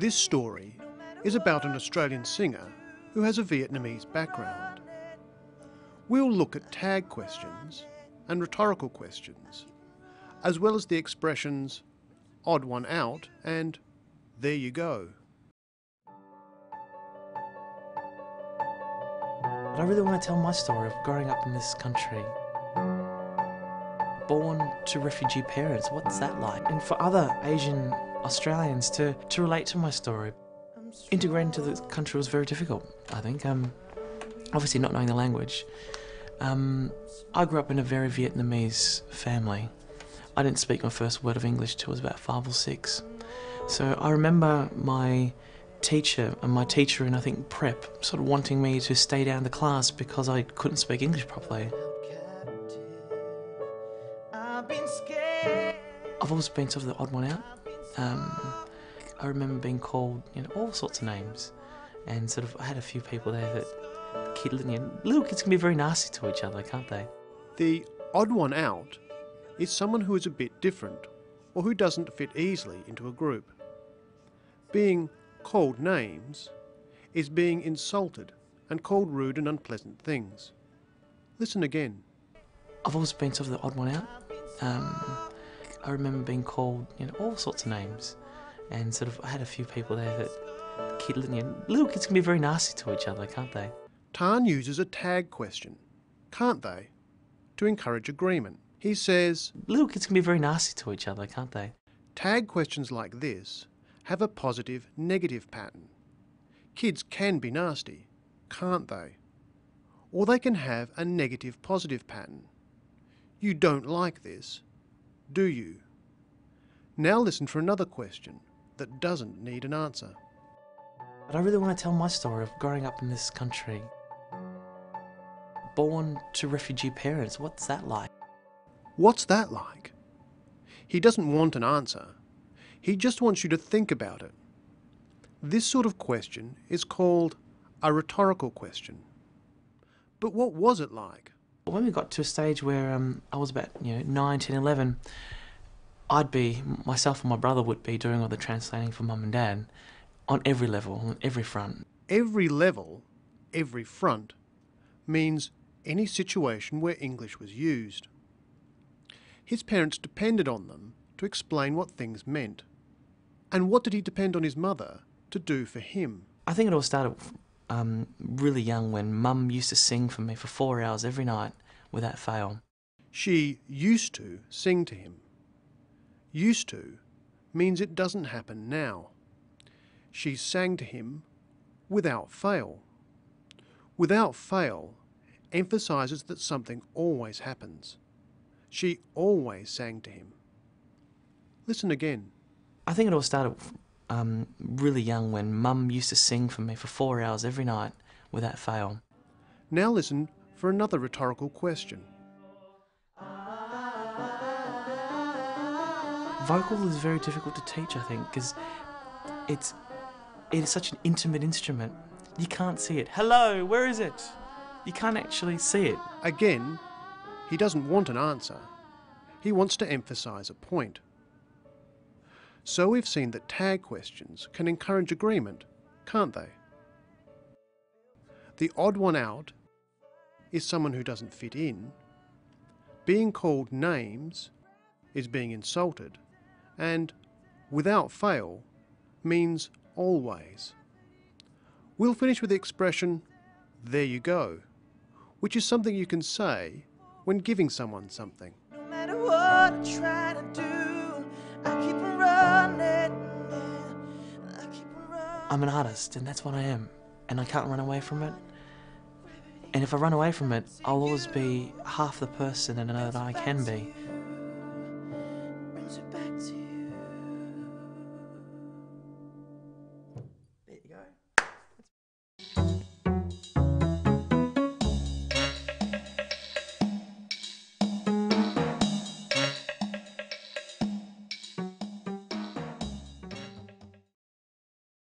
This story is about an Australian singer who has a Vietnamese background. We'll look at tag questions and rhetorical questions, as well as the expressions odd one out and there you go. But I really want to tell my story of growing up in this country. Born to refugee parents, what's that like? And for other Asian Australians to relate to my story. Integrating into the country was very difficult, I think. Obviously not knowing the language. I grew up in a very Vietnamese family. I didn't speak my first word of English till I was about 5 or 6. So I remember my teacher in, I think, prep, sort of wanting me to stay down the class because I couldn't speak English properly. I've always been sort of the odd one out. I remember being called, all sorts of names, and sort of I had a few people there that little kids can be very nasty to each other, can't they? The odd one out is someone who is a bit different or who doesn't fit easily into a group. Being called names is being insulted and called rude and unpleasant things. Listen again. I've always been sort of the odd one out. I remember being called, all sorts of names, and sort of I had a few people there that little kids can be very nasty to each other, can't they? Tan uses a tag question, can't they, to encourage agreement. He says, little kids can be very nasty to each other, can't they? Tag questions like this have a positive-negative pattern. Kids can be nasty, can't they? Or they can have a negative-positive pattern. You don't like this, do you? Now listen for another question that doesn't need an answer. But I really want to tell my story of growing up in this country. Born to refugee parents, what's that like? What's that like? He doesn't want an answer. He just wants you to think about it. This sort of question is called a rhetorical question. But what was it like? When we got to a stage where I was about 9, 10, 11, myself and my brother would be doing all the translating for mum and dad on every level, on every front. Every level, every front, means any situation where English was used. His parents depended on them to explain what things meant. And what did he depend on his mother to do for him? I think it all started really young when mum used to sing for me for 4 hours every night without fail. She used to sing to him. Used to means it doesn't happen now. She sang to him without fail. Without fail emphasises that something always happens. She always sang to him. Listen again. I think it all started really young when mum used to sing for me for 4 hours every night without fail. Now listen for another rhetorical question. Vocal is very difficult to teach, I think, because it is such an intimate instrument. You can't see it. Hello, where is it? You can't actually see it. Again, he doesn't want an answer. He wants to emphasise a point. So we've seen that tag questions can encourage agreement, can't they? The odd one out is someone who doesn't fit in. Being called names is being insulted. And without fail means always. We'll finish with the expression, there you go, which is something you can say when giving someone something. No matter what I try to do, I keep running. I'm an artist, and that's what I am, and I can't run away from it. And if I run away from it, I'll always be half the person that I know that I can be.